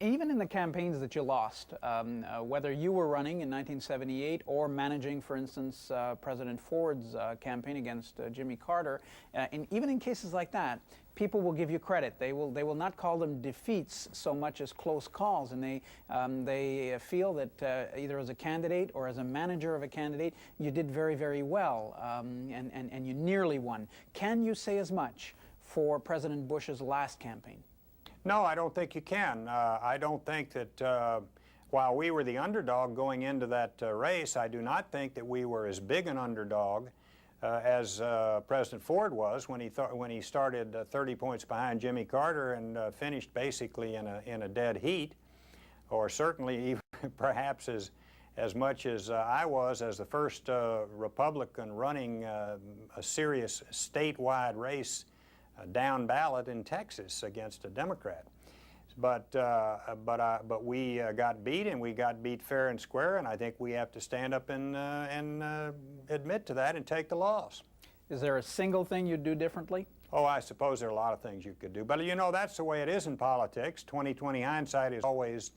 Even in the campaigns that you lost, whether you were running in 1978 or managing, for instance, President Ford's campaign against Jimmy Carter, even in cases like that, people will give you credit. They will not call them defeats so much as close calls, and they feel that either as a candidate or as a manager of a candidate, you did very, very well, and you nearly won. Can you say as much for President Bush's last campaign? No, I don't think you can. I don't think that while we were the underdog going into that race, I do not think that we were as big an underdog as President Ford was when he started 30 points behind Jimmy Carter and finished basically in a dead heat, or certainly even perhaps as much as I was as the first Republican running a serious statewide race down ballot in Texas against a Democrat. But we got beat, and we got beat fair and square, and I think we have to stand up and admit to that and take the loss. Is there a single thing you'd do differently? Oh, I suppose there are a lot of things you could do. But you know, that's the way it is in politics. 20/20 hindsight is always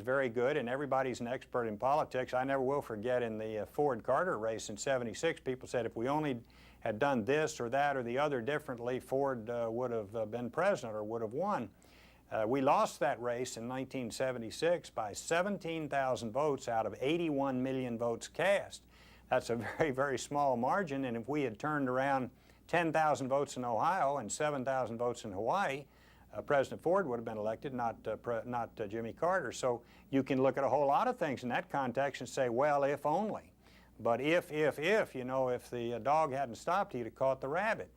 very good, and everybody's an expert in politics. I never will forget in the Ford-Carter race in '76, people said if we only had done this or that or the other differently, Ford would have been president or would have won. We lost that race in 1976 by 17,000 votes out of 81 million votes cast. That's a very, very small margin, and if we had turned around 10,000 votes in Ohio and 7,000 votes in Hawaii, President Ford would have been elected, not Jimmy Carter. So you can look at a whole lot of things in that context and say, well, if only. But if, you know, if the dog hadn't stopped, he'd have caught the rabbit.